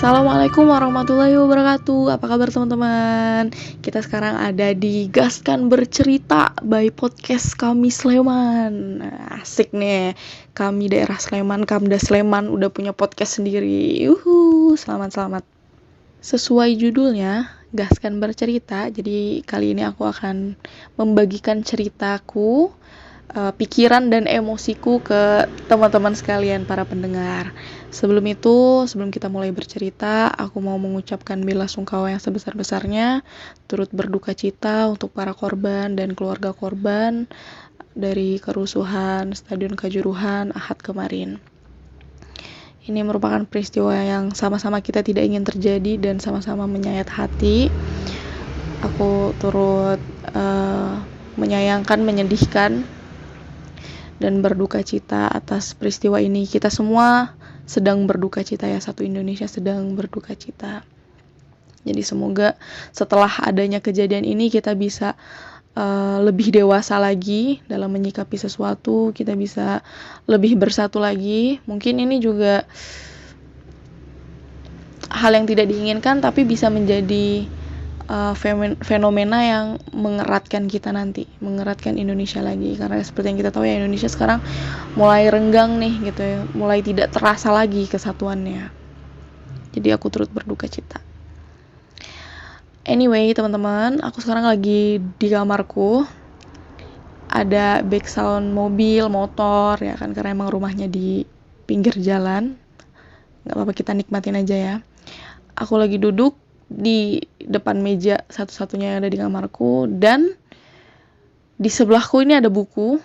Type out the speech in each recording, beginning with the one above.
Assalamualaikum warahmatullahi wabarakatuh. Apa kabar teman-teman? Kita sekarang ada di Gaskan Bercerita by podcast kami Sleman. Asik nih, kami daerah Sleman, Kamda Sleman udah punya podcast sendiri. Selamat. Sesuai judulnya, Gaskan Bercerita. Jadi kali ini aku akan membagikan ceritaku, pikiran dan emosiku ke teman-teman sekalian para pendengar. Sebelum kita mulai bercerita, aku mau mengucapkan bela sungkawa yang sebesar-besarnya, turut berduka cita untuk para korban dan keluarga korban dari kerusuhan Stadion Kanjuruhan Ahad kemarin. Ini merupakan peristiwa yang sama-sama kita tidak ingin terjadi dan sama-sama menyayat hati. Aku turut menyayangkan, menyedihkan, dan berduka cita atas peristiwa ini. Kita semua sedang berduka cita ya, satu Indonesia sedang berduka cita. Jadi semoga setelah adanya kejadian ini kita bisa lebih dewasa lagi dalam menyikapi sesuatu, kita bisa lebih bersatu lagi. Mungkin ini juga hal yang tidak diinginkan, tapi bisa menjadi fenomena yang mengeratkan kita nanti, mengeratkan Indonesia lagi. Karena seperti yang kita tahu ya, Indonesia sekarang mulai renggang nih gitu ya, mulai tidak terasa lagi kesatuannya. Jadi aku turut berduka cita. Anyway teman-teman, aku sekarang lagi di kamarku. Ada background mobil, motor ya kan, karena emang rumahnya di pinggir jalan. Gak apa-apa, kita nikmatin aja ya. Aku lagi duduk di depan meja satu-satunya yang ada di kamarku, dan di sebelahku ini ada buku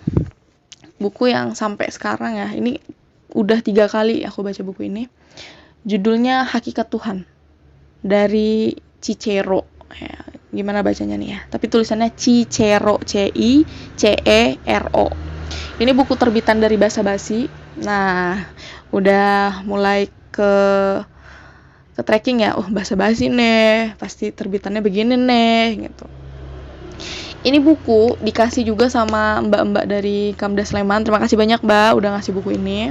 yang sampai sekarang ya, ini udah 3 kali aku baca buku ini. Judulnya Hakikat Tuhan dari Cicero ya, gimana bacanya nih ya, tapi tulisannya Cicero, Cicero. Ini buku terbitan dari Basa Basi. Nah, udah mulai ke tracking ya, Basa Basi nih, pasti terbitannya begini nih gitu. Ini buku dikasih juga sama mbak-mbak dari Kamda Sleman. Terima kasih banyak mbak udah ngasih buku ini.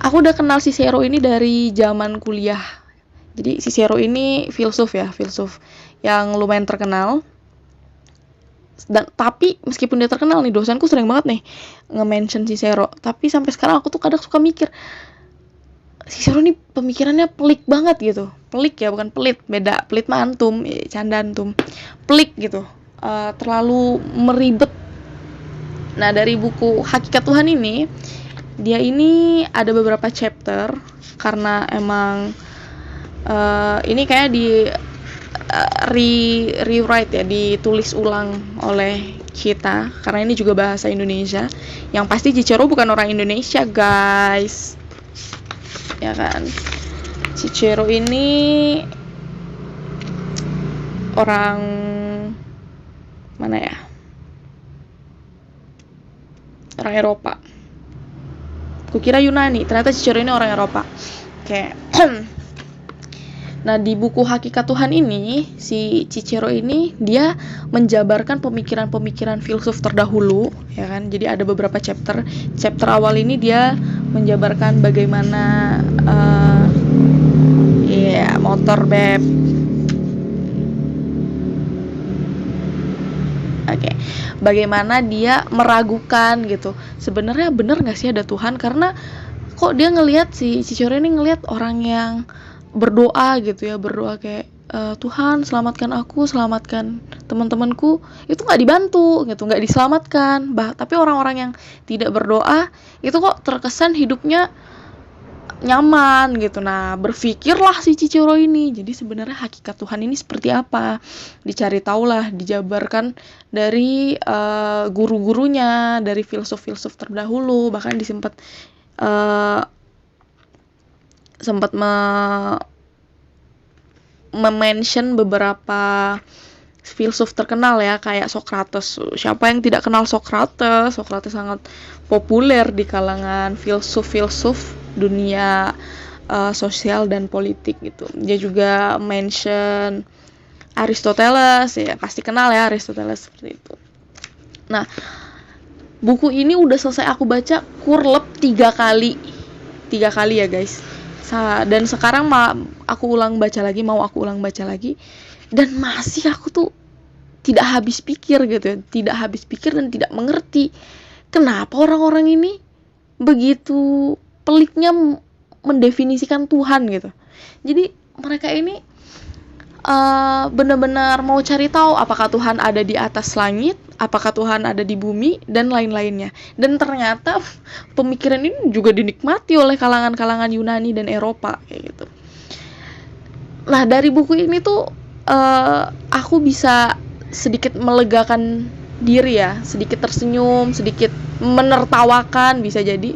Aku udah kenal Cicero ini dari zaman kuliah. Jadi Cicero ini filsuf yang lumayan terkenal. Dan tapi meskipun dia terkenal nih, dosenku sering banget nih nge-mention Cicero. Tapi sampai sekarang aku tuh kadang suka mikir, Cicero ini pemikirannya pelik banget gitu. Pelik ya, bukan pelit, beda. Pelit mah antum, canda antum. Pelik gitu, terlalu meribet. Nah, dari buku Hakikat Tuhan ini, dia ini ada beberapa chapter, karena emang ini kayak di rewrite ya, ditulis ulang oleh kita, karena ini juga bahasa Indonesia. Yang pasti Cicero bukan orang Indonesia guys, ya kan. Cicero ini orang mana ya, orang Eropa. Kukira Yunani, ternyata Cicero ini orang Eropa. Oke. Nah, di buku Hakikat Tuhan ini, si Cicero ini dia menjabarkan pemikiran-pemikiran filsuf terdahulu, ya kan. Jadi ada beberapa chapter. Chapter awal ini dia menjabarkan bagaimana motor beb. Oke. Bagaimana dia meragukan gitu. Sebenarnya benar enggak sih ada Tuhan, karena kok dia ngelihat, si Cicero ini ngelihat orang yang berdoa gitu ya, berdoa kayak Tuhan selamatkan aku, selamatkan teman-temanku, itu nggak dibantu gitu, nggak diselamatkan. Tapi orang-orang yang tidak berdoa itu kok terkesan hidupnya nyaman gitu. Nah, berpikirlah si Cicero ini, jadi sebenarnya hakikat Tuhan ini seperti apa, dicari taulah, dijabarkan dari guru-gurunya, dari filsuf-filsuf terdahulu. Bahkan sempat mention beberapa filsuf terkenal ya, kayak Socrates. Siapa yang tidak kenal Socrates? Socrates sangat populer di kalangan filsuf dunia sosial dan politik gitu. Dia juga mention Aristoteles, ya pasti kenal ya Aristoteles, seperti itu. Nah, buku ini udah selesai aku baca kurlep 3 kali ya guys. Dan sekarang aku ulang baca lagi, dan masih aku tuh tidak habis pikir gitu ya, dan tidak mengerti kenapa orang-orang ini begitu peliknya mendefinisikan Tuhan gitu. Jadi mereka ini benar-benar mau cari tahu apakah Tuhan ada di atas langit, apakah Tuhan ada di bumi, dan lain-lainnya. Dan ternyata pemikiran ini juga dinikmati oleh kalangan-kalangan Yunani dan Eropa kayak gitu. Nah, dari buku ini tuh aku bisa sedikit melegakan diri ya, sedikit tersenyum, sedikit menertawakan bisa jadi.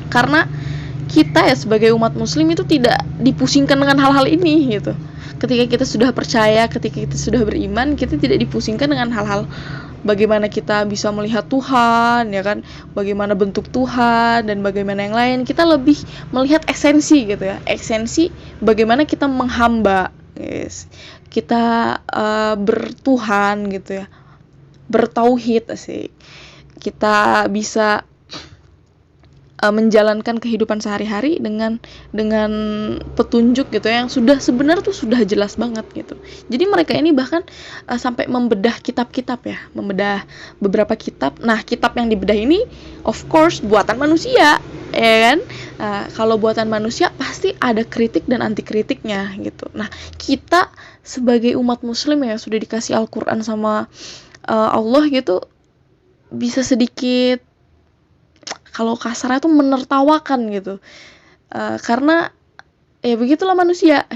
Karena kita ya sebagai umat muslim itu tidak dipusingkan dengan hal-hal ini gitu. Ketika kita sudah percaya, ketika kita sudah beriman, kita tidak dipusingkan dengan hal-hal bagaimana kita bisa melihat Tuhan, ya kan, bagaimana bentuk Tuhan dan bagaimana yang lain. Kita lebih melihat esensi gitu ya, esensi bagaimana kita menghamba, yes. Kita bertuhan gitu ya, bertauhid sih. Kita bisa menjalankan kehidupan sehari-hari dengan petunjuk gitu ya, yang sebenarnya tuh sudah jelas banget gitu. Jadi mereka ini bahkan sampai membedah kitab-kitab ya, membedah beberapa kitab. Nah, kitab yang dibedah ini of course buatan manusia, ya kan? Kalau buatan manusia pasti ada kritik dan anti kritiknya gitu. Nah, kita sebagai umat muslim ya, sudah dikasih Al-Qur'an sama Allah gitu, bisa sedikit, kalau kasarnya tuh menertawakan gitu, karena ya begitulah manusia.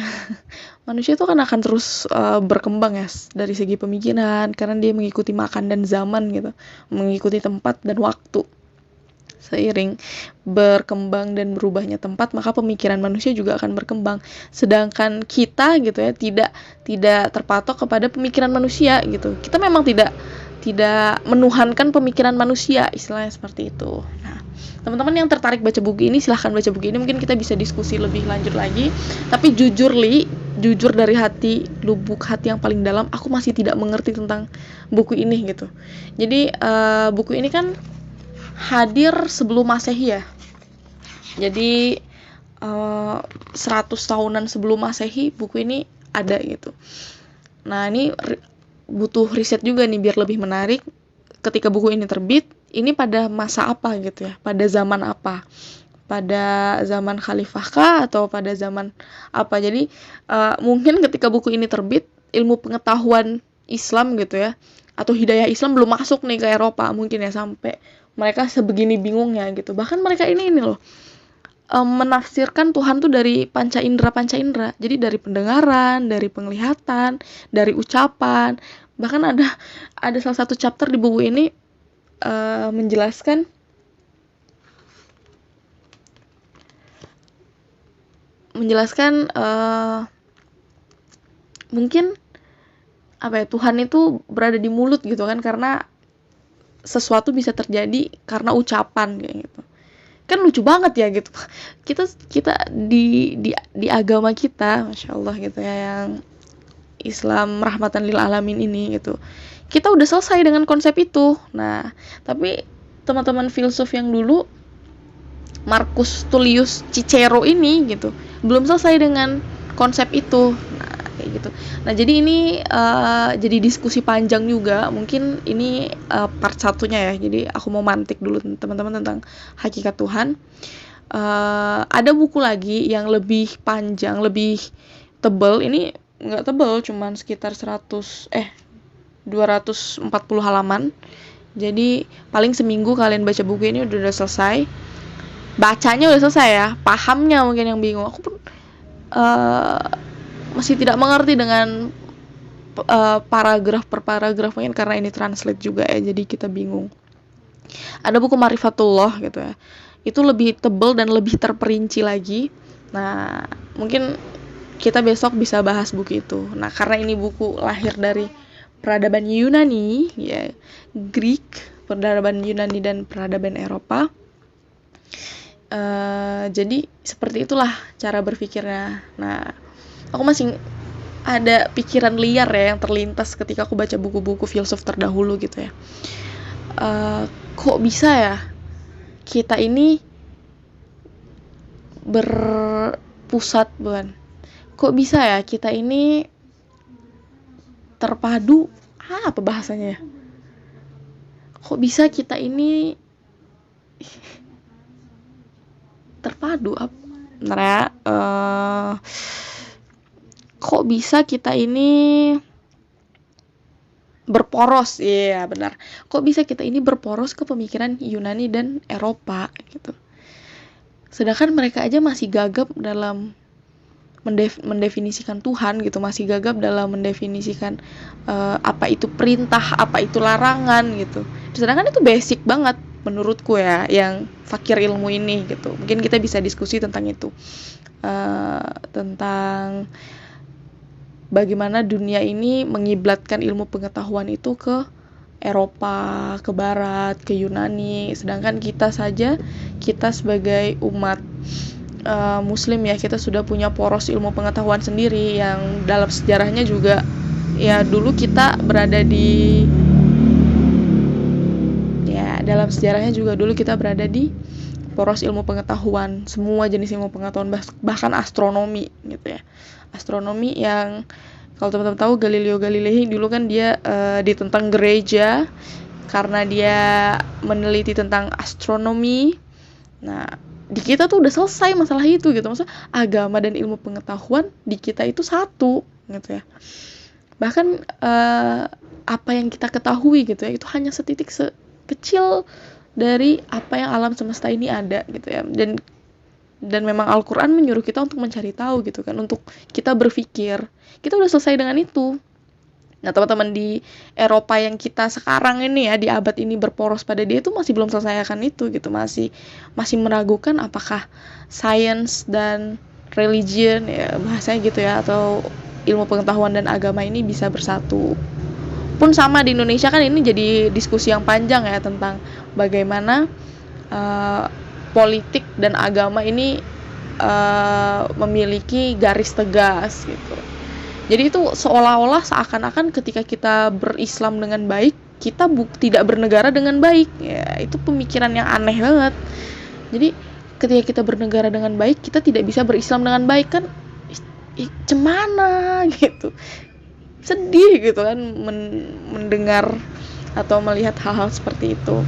Manusia itu kan akan terus berkembang ya dari segi pemikiran, karena dia mengikuti makan dan zaman gitu, mengikuti tempat dan waktu. Seiring berkembang dan berubahnya tempat, maka pemikiran manusia juga akan berkembang. Sedangkan kita gitu ya, tidak terpatok kepada pemikiran manusia gitu. Kita memang tidak menuhankan pemikiran manusia, istilahnya seperti itu. Nah, teman-teman yang tertarik baca buku ini, silahkan baca buku ini. Mungkin kita bisa diskusi lebih lanjut lagi. Tapi jujur dari hati, lubuk hati yang paling dalam, aku masih tidak mengerti tentang buku ini gitu. Jadi buku ini kan hadir sebelum Masehi ya. Jadi 100 tahunan sebelum Masehi buku ini ada gitu. Nah, ini butuh riset juga nih biar lebih menarik. Ketika buku ini terbit, ini pada masa apa gitu ya, pada zaman apa, pada zaman khalifah kah atau pada zaman apa. Jadi mungkin ketika buku ini terbit, ilmu pengetahuan Islam gitu ya, atau hidayah Islam belum masuk nih ke Eropa mungkin ya, sampai mereka sebegini bingungnya gitu. Bahkan mereka ini loh menafsirkan Tuhan tuh dari panca indera. Jadi dari pendengaran, dari penglihatan, dari ucapan. Bahkan ada salah satu chapter di buku ini menjelaskan mungkin apa ya, Tuhan itu berada di mulut gitu kan, karena sesuatu bisa terjadi karena ucapan kayak gitu. Kan lucu banget ya gitu. Kita di agama kita, Masya Allah gitu ya, yang Islam rahmatan lil alamin ini gitu, kita udah selesai dengan konsep itu. Nah, tapi teman-teman filsuf yang dulu, Marcus Tullius Cicero ini gitu, belum selesai dengan konsep itu. Nah, kayak gitu. Nah, jadi ini jadi diskusi panjang juga. Mungkin ini part satunya ya. Jadi aku mau mantik dulu teman-teman tentang hakikat Tuhan. Ada buku lagi yang lebih panjang, lebih tebal. Ini nggak tebal, cuman sekitar 240 halaman. Jadi paling seminggu kalian baca buku ini udah selesai. Bacanya udah selesai ya, pahamnya mungkin yang bingung. Aku pun masih tidak mengerti dengan paragraf per paragraf, mungkin karena ini translate juga ya, jadi kita bingung. Ada buku Marifatullah gitu ya, itu lebih tebal dan lebih terperinci lagi. Nah, mungkin kita besok bisa bahas buku itu. Nah, karena ini buku lahir dari peradaban Yunani ya, Greek, peradaban Yunani dan peradaban Eropa. Jadi seperti itulah cara berpikirnya. Nah, aku masih ada pikiran liar ya yang terlintas ketika aku baca buku-buku filsuf terdahulu gitu ya. Kok bisa ya kita ini pusat, bukan. Kok bisa ya kita ini terpadu, apa bahasanya ya? Kok bisa kita ini terpadu, bentar ya, kok bisa kita ini berporos, iya benar. Kok bisa kita ini berporos ke pemikiran Yunani dan Eropa gitu. Sedangkan mereka aja masih gagap dalam mendefinisikan Tuhan gitu, masih gagap dalam mendefinisikan apa itu perintah, apa itu larangan gitu. Sedangkan itu basic banget menurutku ya, yang fakir ilmu ini gitu. Mungkin kita bisa diskusi tentang itu, tentang bagaimana dunia ini mengiblatkan ilmu pengetahuan itu ke Eropa, ke Barat, ke Yunani. Sedangkan kita sebagai umat Muslim ya, kita sudah punya poros ilmu pengetahuan sendiri yang dalam sejarahnya juga ya, dulu kita berada di poros ilmu pengetahuan, semua jenis ilmu pengetahuan, bahkan astronomi gitu ya. Astronomi yang kalau teman-teman tahu, Galileo Galilei dulu kan dia ditentang gereja karena dia meneliti tentang astronomi. Nah, di kita tuh udah selesai masalah itu gitu. Maksudnya agama dan ilmu pengetahuan di kita itu satu gitu ya. Bahkan apa yang kita ketahui gitu ya, itu hanya setitik kecil dari apa yang alam semesta ini ada gitu ya. Dan memang Al-Quran menyuruh kita untuk mencari tahu gitu kan, untuk kita berpikir. Kita udah selesai dengan itu. Nah, teman-teman di Eropa yang kita sekarang ini ya, di abad ini berporos pada dia itu masih belum selesai akan itu gitu, masih meragukan apakah sains dan religion ya bahasanya gitu ya, atau ilmu pengetahuan dan agama ini bisa bersatu. Pun sama di Indonesia kan ini jadi diskusi yang panjang ya, tentang bagaimana politik dan agama ini memiliki garis tegas gitu. Jadi itu seolah-olah seakan-akan ketika kita berislam dengan baik, kita tidak bernegara dengan baik. Ya, itu pemikiran yang aneh banget. Jadi ketika kita bernegara dengan baik, kita tidak bisa berislam dengan baik kan? Cemana gitu. Sedih gitu kan mendengar atau melihat hal-hal seperti itu.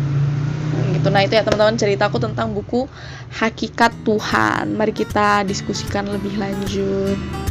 Gitu. Nah, itu ya teman-teman ceritaku tentang buku Hakikat Tuhan. Mari kita diskusikan lebih lanjut.